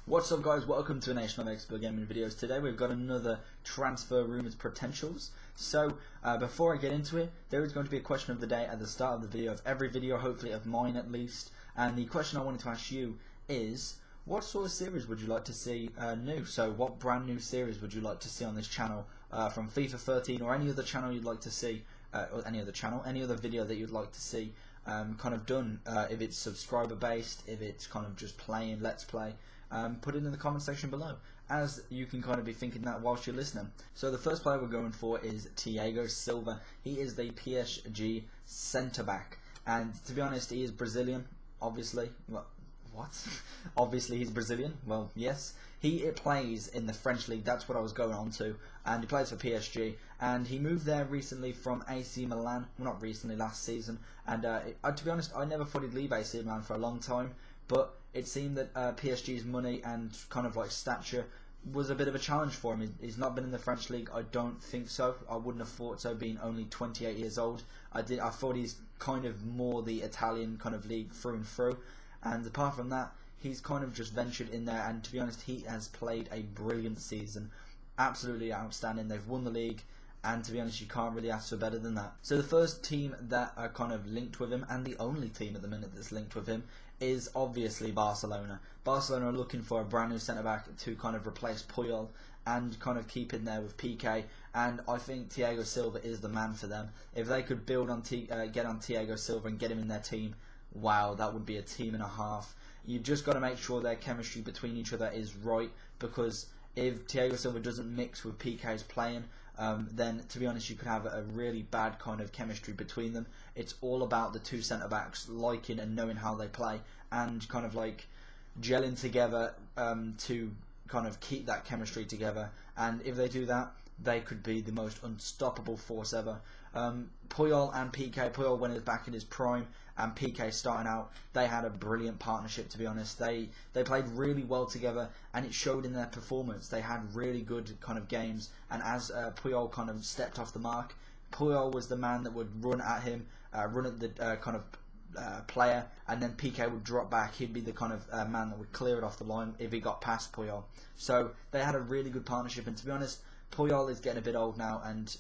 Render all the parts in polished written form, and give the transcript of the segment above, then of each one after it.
What's up guys, welcome to a Nation of Expert Gaming videos. Today we've got another transfer rumours potentials. So before I get into it, there is going to be a question of the day at the start of the video, of every video, hopefully of mine at least. And the question I wanted to ask you is, what sort of series would you like to see new? So what brand new series would you like to see on this channel from FIFA 13 or any other channel you'd like to see, or any other video that you'd like to see kind of done, if it's subscriber based, if it's kind of just playing, let's play. Put it in the comment section below, as you can kind of be thinking that whilst you're listening. So the first player we're going for is Thiago Silva. He is the PSG centre back, and to be honest, he is Brazilian. Obviously, well, what? Obviously he's Brazilian. Well, yes, he plays in the French League. That's what I was going on to, and he plays for PSG. And he moved there recently from AC Milan. Well, not recently, last season. And to be honest, I never thought he'd leave AC Milan for a long time. But it seemed that PSG's money and kind of like stature was a bit of a challenge for him. He's not been in the French League. I don't think so. I wouldn't have thought so, being only 28 years old. I thought he's kind of more the Italian kind of league through and through. And apart from that, he's kind of just ventured in there. And to be honest, he has played a brilliant season. Absolutely outstanding. They've won the league. And to be honest, you can't really ask for better than that. So the first team that are kind of linked with him, and the only team at the minute that's linked with him, is obviously Barcelona. Barcelona are looking for a brand new centre-back to kind of replace Puyol and kind of keep in there with PK. And I think Thiago Silva is the man for them. If they could build on get on Thiago Silva and get him in their team, wow, that would be a team and a half. You've just got to make sure their chemistry between each other is right, because if Thiago Silva doesn't mix with PK's playing, then to be honest, you could have a really bad kind of chemistry between them. It's all about the two centre backs liking and knowing how they play and kind of like gelling together to kind of keep that chemistry together. And if they do that, they could be the most unstoppable force ever. Puyol and PK, Puyol when he was back in his prime and PK starting out, they had a brilliant partnership, to be honest. They played really well together, and it showed in their performance. They had really good kind of games, and as Puyol kind of stepped off the mark, Puyol was the man that would run at him, run at the kind of player, and then PK would drop back. He'd be the kind of man that would clear it off the line if he got past Puyol. So they had a really good partnership, and to be honest, Puyol is getting a bit old now and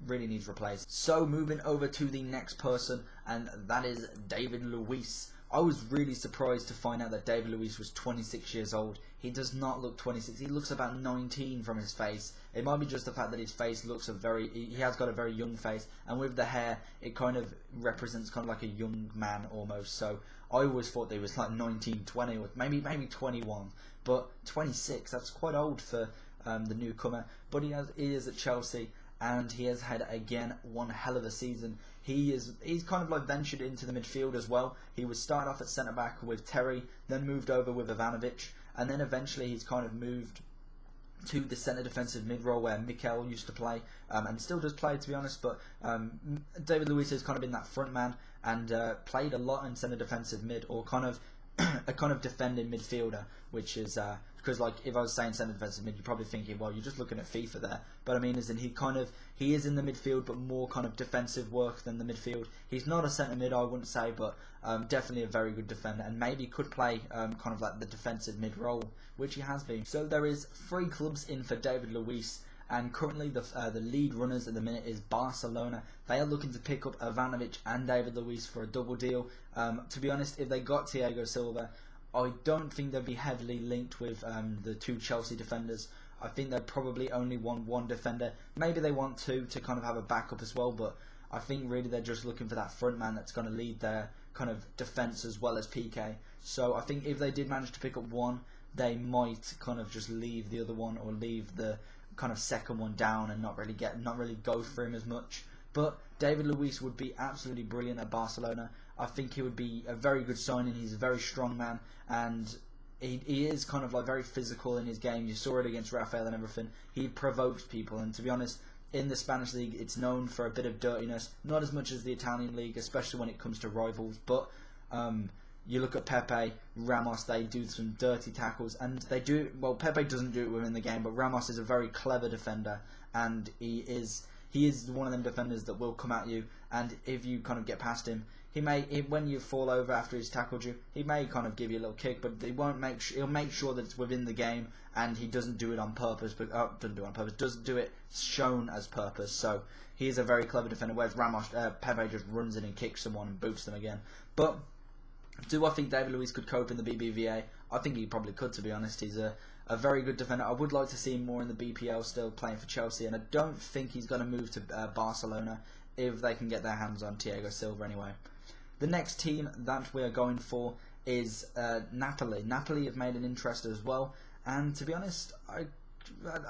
really needs replaced. So moving over to the next person, and that is David Luiz. I was really surprised to find out that David Luiz was 26 years old. He does not look 26. He looks about 19 from his face. It might be just the fact that his face looks he has got a very young face, and with the hair, it kind of represents kind of like a young man almost. So I always thought they was like 19, 20, or maybe 21, but 26. That's quite old for the newcomer. But he is at Chelsea, and he has had again one hell of a season. He's kind of like ventured into the midfield as well. He was started off at centre back with Terry, then moved over with Ivanovic, and then eventually he's kind of moved to the centre defensive mid role where Mikel used to play, and still does play, to be honest. But David Luiz has kind of been that front man and played a lot in centre defensive mid, or kind of a kind of defending midfielder, which is because like if I was saying centre defensive mid, you're probably thinking, well, you're just looking at FIFA there. But I mean, as in he is in the midfield, but more kind of defensive work than the midfield. He's not a centre mid, I wouldn't say, but definitely a very good defender, and maybe could play kind of like the defensive mid role, which he has been. So there is 3 clubs in for David Luiz. And currently the lead runners at the minute is Barcelona. They are looking to pick up Ivanovic and David Luiz for a double deal. To be honest, if they got Thiago Silva, I don't think they'd be heavily linked with the 2 Chelsea defenders. I think they'd probably only want 1 defender. Maybe they want 2 to kind of have a backup as well, but I think really they're just looking for that front man that's going to lead their kind of defence as well as PK. So I think if they did manage to pick up 1, they might kind of just leave the other one, or leave the kind of second one down and not really go for him as much. But David Luiz would be absolutely brilliant at Barcelona. I think he would be a very good signing. He's a very strong man, and he is kind of like very physical in his game. You saw it against Rafael and everything. He provokes people, and to be honest, in the Spanish league, it's known for a bit of dirtiness. Not as much as the Italian league, especially when it comes to rivals, but you look at Pepe, Ramos, they do some dirty tackles, and they do, well, Pepe doesn't do it within the game, but Ramos is a very clever defender, and he is one of them defenders that will come at you, and if you kind of get past him, when you fall over after he's tackled you, he may kind of give you a little kick, but he won't he'll make sure that it's within the game, and he doesn't do it on purpose. But doesn't do it shown as purpose. So he is a very clever defender. Whereas Pepe just runs in and kicks someone and boots them again. But do I think David Luiz could cope in the BBVA? I think he probably could, to be honest. He's a very good defender. I would like to see him more in the BPL, still playing for Chelsea, and I don't think he's going to move to Barcelona if they can get their hands on Thiago Silva anyway. The next team that we are going for is Napoli. Napoli have made an interest as well, and to be honest, I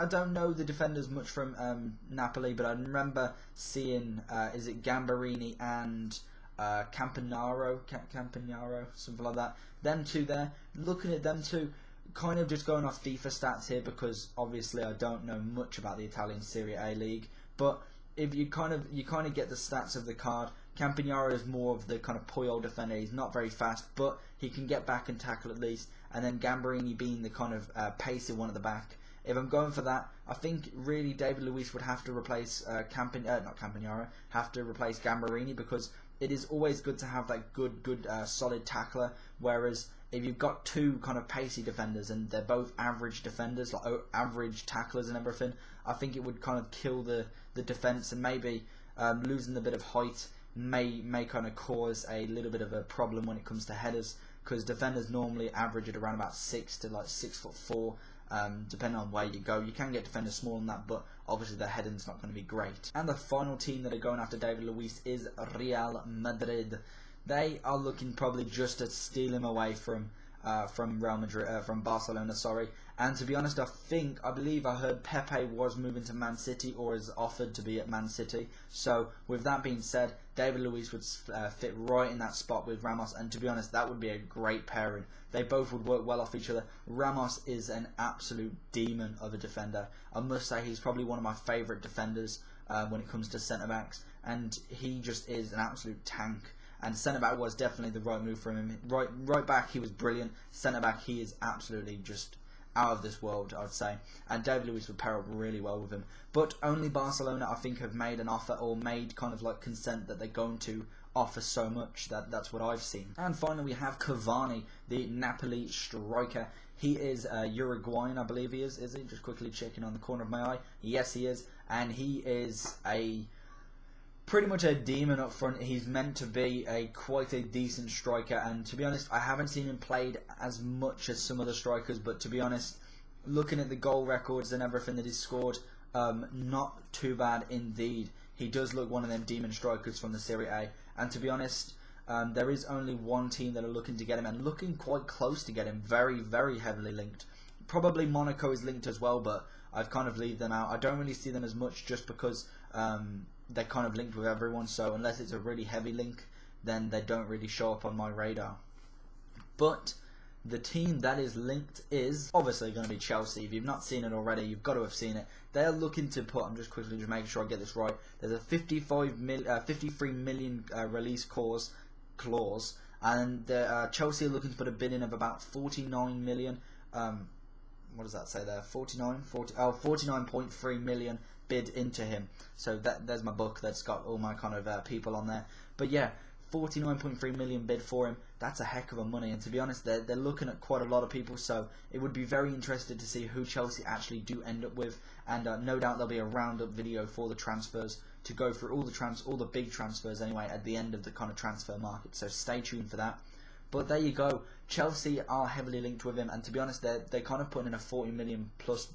don't know the defenders much from Napoli, but I remember seeing is it Gambarini and Campanaro, something like that. Them two there. Looking at them two, kind of just going off FIFA stats here, because obviously I don't know much about the Italian Serie A league. But if you kind of get the stats of the card, Campanaro is more of the kind of Puyol defender. He's not very fast, but he can get back and tackle at least. And then Gambarini being the kind of pacey one at the back. If I'm going for that, I think really David Luiz would have to replace have to replace Gambarini, because it is always good to have that good solid tackler. Whereas if you've got two kind of pacey defenders and they're both average defenders, like average tacklers and everything, I think it would kind of kill the defense, and maybe losing a bit of height may kind of cause a little bit of a problem when it comes to headers, because defenders normally average at around about 6 to like 6'4". Depending on where you go, you can get defenders smaller than that, but obviously their heading's not going to be great. And the final team that are going after David Luiz is Real Madrid. They are looking probably just to steal him away from Real Madrid, from Barcelona, sorry. And to be honest, I believe I heard Pepe was moving to Man City, or is offered to be at Man City. So with that being said, David Luiz would fit right in that spot with Ramos, and to be honest, that would be a great pairing. They both would work well off each other. Ramos is an absolute demon of a defender. I must say he's probably one of my favourite defenders when it comes to centre-backs, and he just is an absolute tank. And centre-back was definitely the right move for him. Right back, he was brilliant. Centre-back, he is absolutely just out of this world, I'd say. And David Luiz would pair up really well with him. But only Barcelona, I think, have made an offer, or made kind of like consent that they're going to offer so much. That's what I've seen. And finally, we have Cavani, the Napoli striker. He is Uruguayan, I believe he is. Is he? Just quickly checking on the corner of my eye. Yes, he is. And he is pretty much a demon up front. He's meant to be quite a decent striker, and to be honest, I haven't seen him played as much as some other strikers, but to be honest, looking at the goal records and everything that he's scored, not too bad indeed. He does look one of them demon strikers from the Serie A, and to be honest, there is only one team that are looking to get him, and looking quite close to get him, very, very heavily linked. Probably Monaco is linked as well, but I've kind of leave them out. I don't really see them as much, just because they're kind of linked with everyone, so unless it's a really heavy link, then they don't really show up on my radar. But the team that is linked is obviously going to be Chelsea. If you've not seen it already, you've got to have seen it. They're looking to put, I'm just quickly just making sure I get this right, there's a 53 million release clause, and Chelsea are looking to put a bid in of about 49 million. What does that say there? 49.3 million bid into him. So there's my book that's got all my kind of people on there. But yeah, 49.3 million bid for him. That's a heck of a money, and to be honest, they're looking at quite a lot of people, so it would be very interested to see who Chelsea actually do end up with, and no doubt there'll be a roundup video for the transfers to go through all the big transfers anyway at the end of the kind of transfer market, so stay tuned for that. But there you go, Chelsea are heavily linked with him, and to be honest, they're kind of putting in a 40 million plus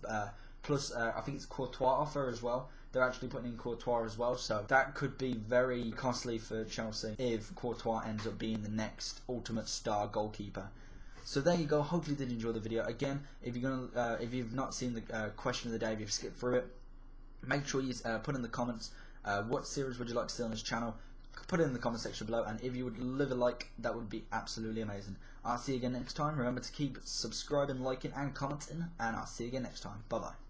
I think it's Courtois offer as well. They're actually putting in Courtois as well, so that could be very costly for Chelsea if Courtois ends up being the next ultimate star goalkeeper. So there you go. Hopefully you did enjoy the video. Again, if you've not seen the question of the day, if you've skipped through it, make sure you put in the comments what series would you like to see on this channel. Put it in the comment section below, and if you would leave a like, that would be absolutely amazing. I'll see you again next time. Remember to keep subscribing, liking, and commenting, and I'll see you again next time. Bye bye.